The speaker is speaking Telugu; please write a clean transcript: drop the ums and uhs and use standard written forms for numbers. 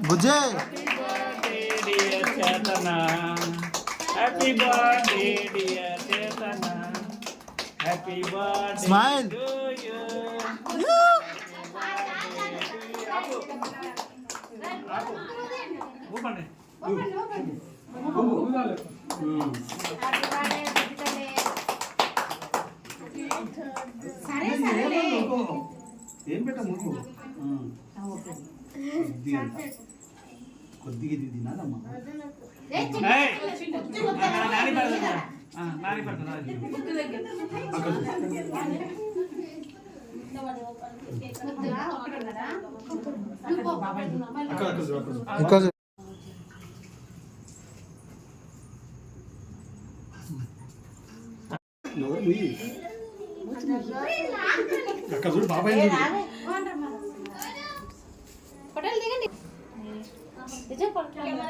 బుజ్జే happy birthday dear Chetana happy birthday smile to you ఊపండి ఏం పెట్ట ముందు కొద్దిగా ఇది తినాలమ్మా నాని పడుతుందా అక్కడ చూడు బాబాయ్ పటేల్ దిగండి నిజం పటేల్